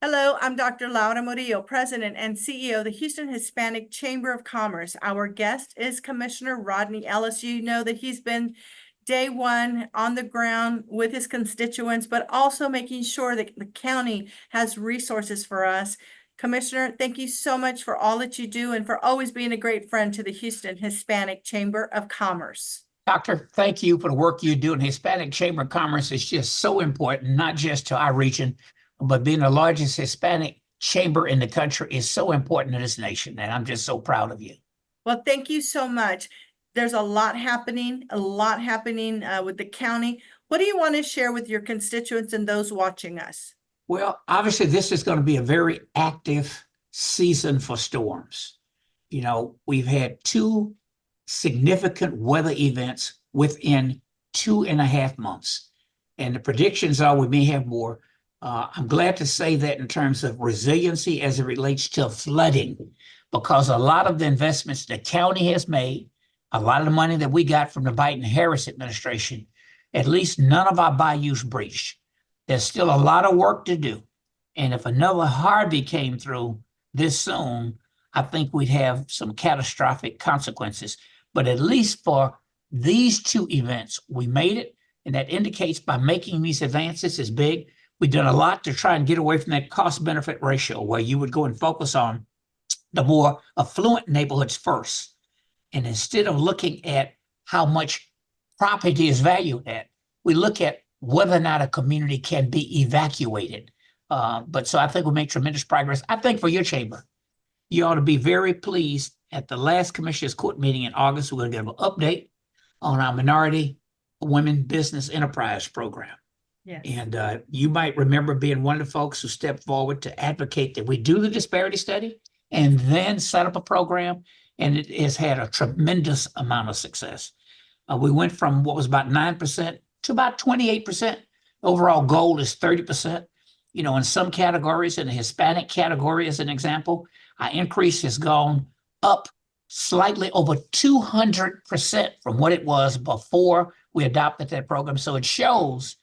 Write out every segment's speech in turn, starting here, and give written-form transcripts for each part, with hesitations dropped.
Hello, I'm Dr. Laura Murillo, President and CEO of the Houston Hispanic Chamber of Commerce. Our guest is Commissioner Rodney Ellis. You know that he's been day one on the ground with his constituents, but also making sure that the county has resources for us. Commissioner, thank you so much for all that you do and for always being a great friend to the Houston Hispanic Chamber of Commerce. Doctor, thank you for the work you do. And the Hispanic Chamber of Commerce is just so important, not just to our region, but being the largest Hispanic chamber in the country is so important to this nation. And I'm just so proud of you. Well, thank you so much. There's a lot happening with the county. What do you want to share with your constituents and those watching us? Well, obviously, this is going to be a very active season for storms. You know, we've had two significant weather events within 2.5 months. And the predictions are we may have more. I'm glad to say that in terms of resiliency as it relates to flooding, because a lot of the investments the county has made, a lot of the money that we got from the Biden-Harris administration, at least none of our bayous breached. There's still a lot of work to do. And if another Harvey came through this soon, I think we'd have some catastrophic consequences. But at least for these two events, we made it. And that indicates by making these advances is big. We've done a lot to try and get away from that cost-benefit ratio where you would go and focus on the more affluent neighborhoods first. And instead of looking at how much property is valued at, we look at whether or not a community can be evacuated. But so I think we'll make tremendous progress. I think for your chamber, you ought to be very pleased. At the last Commissioners Court meeting in August, we're going to give an update on our Minority Women Business Enterprise Program. Yes. And you might remember being one of the folks who stepped forward to advocate that we do the disparity study and then set up a program, and it has had a tremendous amount of success. We went from what was about 9% to about 28%. Overall goal is 30%. You know, in some categories, in the Hispanic category, as an example, our increase has gone up slightly over 200% from what it was before we adopted that program. So it shows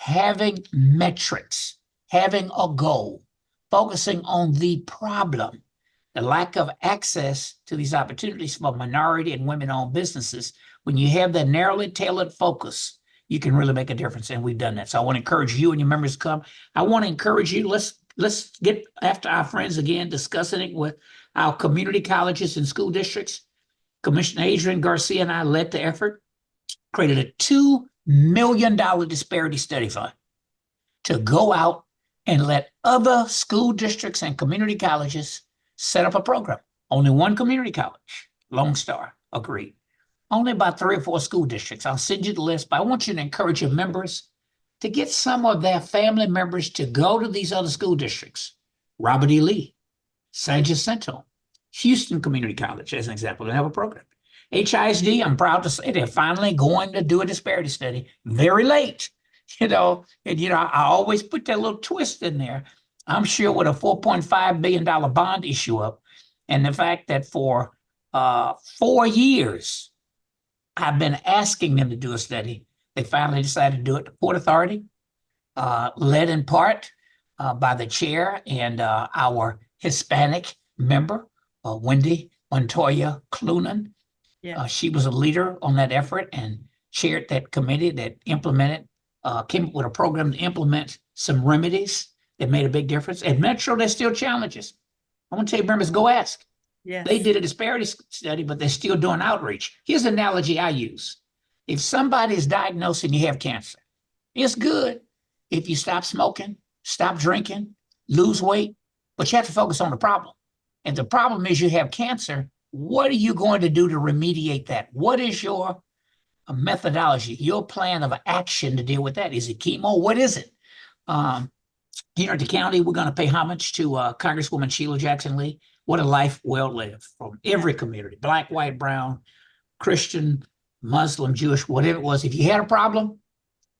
having metrics, having a goal, focusing on the problem, the lack of access to these opportunities for minority and women-owned businesses. When you have that narrowly tailored focus, you can really make a difference. And we've done that. So I want to encourage you and your members to come. I want to encourage you, let's get after our friends again, discussing it with our community colleges and school districts. Commissioner Adrian Garcia and I led the effort, created a $2 million disparity study fund to go out and let other school districts and community colleges set up a program. Only one community college, Lone Star, agreed. Only about 3 or 4 school districts. I'll send you the list, but I want you to encourage your members to get some of their family members to go to these other school districts. Robert E. Lee, San Jacinto, Houston Community College, as an example, they have a program. HISD, I'm proud to say they're finally going to do a disparity study very late, and I always put that little twist in there. I'm sure with a $4.5 billion bond issue up and the fact that for 4 years, I've been asking them to do a study. They finally decided to do it. The Port Authority, led in part by the chair and our Hispanic member, Wendy Montoya Clunan. Yes. She was a leader on that effort and chaired that committee that implemented, came up with a program to implement some remedies that made a big difference. At Metro, there's still challenges. I want to tell you, members, go ask. Yes. They did a disparity study, but they're still doing outreach. Here's an analogy I use. If somebody is diagnosed and you have cancer, it's good if you stop smoking, stop drinking, lose weight, but you have to focus on the problem. And the problem is you have cancer. What are you going to do to remediate that? What is your methodology, your plan of action to deal with that? Is it chemo? What is it? Here at the county, we're going to pay homage to Congresswoman Sheila Jackson Lee. What a life well lived from every community, Black, white, brown, Christian, Muslim, Jewish, whatever it was. If you had a problem,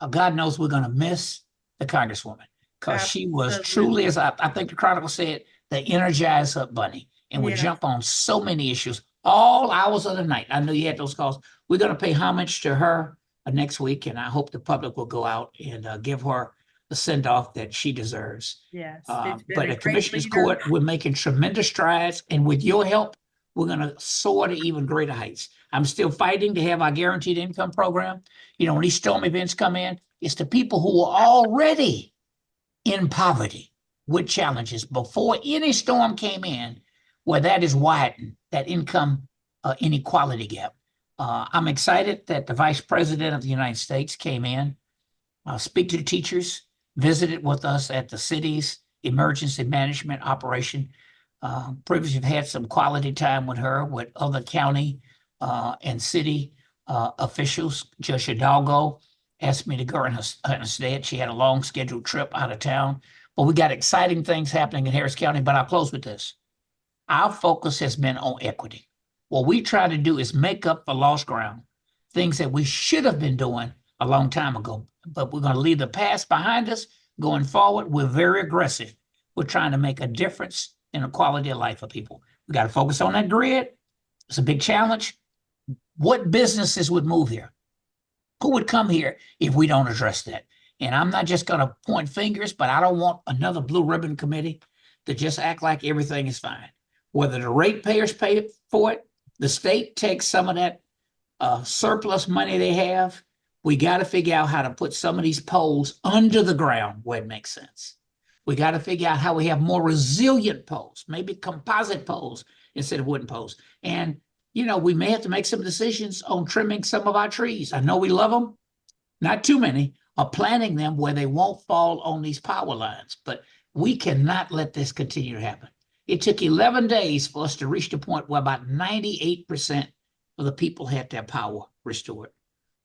God knows we're going to miss the Congresswoman because she was truly, as I think the Chronicle said, the Energizer Bunny, and would jump on so many issues, all hours of the night. I know you had those calls. We're going to pay homage to her next week, and I hope the public will go out and give her the send-off that she deserves. Yes. But a at great Commissioners leader. Court, we're making tremendous strides, and with your help, we're gonna soar to even greater heights. I'm still fighting to have our guaranteed income program. You know, when these storm events come in, it's the people who are already in poverty with challenges before any storm came in, where that is widened, that income inequality gap. I'm excited that the Vice President of the United States came in, speak to the teachers, visited with us at the city's emergency management operation. Previously, have had some quality time with her, with other county and city officials. Judge Hidalgo asked me to go in her stead. She had a long scheduled trip out of town, but we got exciting things happening in Harris County. But I'll close with this. Our focus has been on equity. What we try to do is make up for lost ground, things that we should have been doing a long time ago. But we're going to leave the past behind us. Going forward, we're very aggressive. We're trying to make a difference in the quality of life for people. We got to focus on that grid. It's a big challenge. What businesses would move here? Who would come here if we don't address that? And I'm not just going to point fingers, but I don't want another blue ribbon committee to just act like everything is fine. Whether the ratepayers pay for it, the state takes some of that surplus money they have, we got to figure out how to put some of these poles under the ground where it makes sense. We got to figure out how we have more resilient poles, maybe composite poles instead of wooden poles. And, you know, we may have to make some decisions on trimming some of our trees. I know we love them, not too many, or planting them where they won't fall on these power lines. But we cannot let this continue to happen. It took 11 days for us to reach the point where about 98% of the people had their power restored.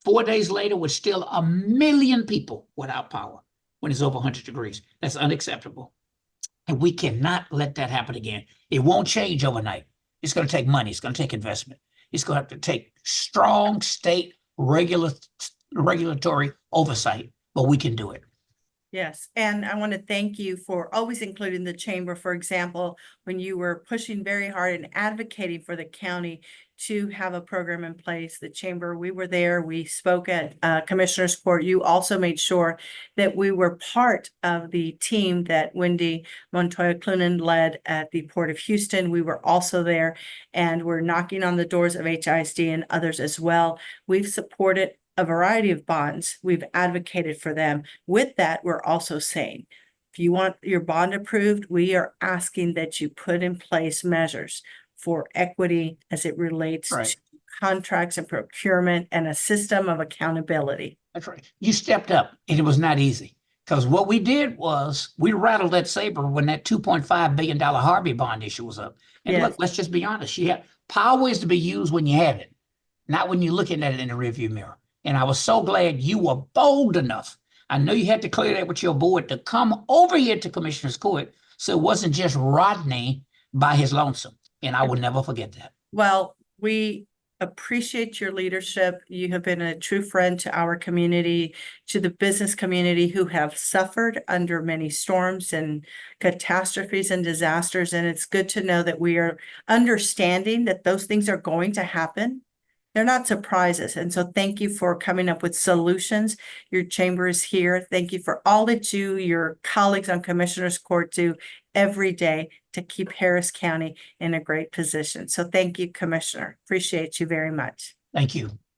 4 days later, we're still 1 million people without power when it's over 100 degrees. That's unacceptable. And we cannot let that happen again. It won't change overnight. It's going to take money. It's going to take investment. It's going to have to take strong state regulatory oversight, but we can do it. Yes, and I want to thank you for always including the chamber. For example, when you were pushing very hard and advocating for the county to have a program in place, the chamber, we were there, we spoke at Commissioner's Court. You also made sure that we were part of the team that Wendy Montoya Clunan led at the Port of Houston. We were also there, and we're knocking on the doors of HISD and others as well. We've supported a variety of bonds. We've advocated for them. With that, we're also saying, if you want your bond approved, we are asking that you put in place measures for equity as it relates to contracts and procurement and a system of accountability. That's right. You stepped up, and it was not easy, because what we did was we rattled that saber when that $2.5 billion Harvey bond issue was up. And look, let's just be honest. Power is to be used when you have it, not when you're looking at it in the rearview mirror. And I was so glad you were bold enough. I know you had to clear that with your board to come over here to Commissioner's Court, so it wasn't just Rodney by his lonesome. And I will never forget that. Well, we appreciate your leadership. You have been a true friend to our community, to the business community who have suffered under many storms and catastrophes and disasters. And it's good to know that we are understanding that those things are going to happen. They're not surprises. And so thank you for coming up with solutions. Your chamber is here. Thank you for all that your colleagues on Commissioner's Court do every day to keep Harris County in a great position. So thank you, Commissioner. Appreciate you very much. Thank you.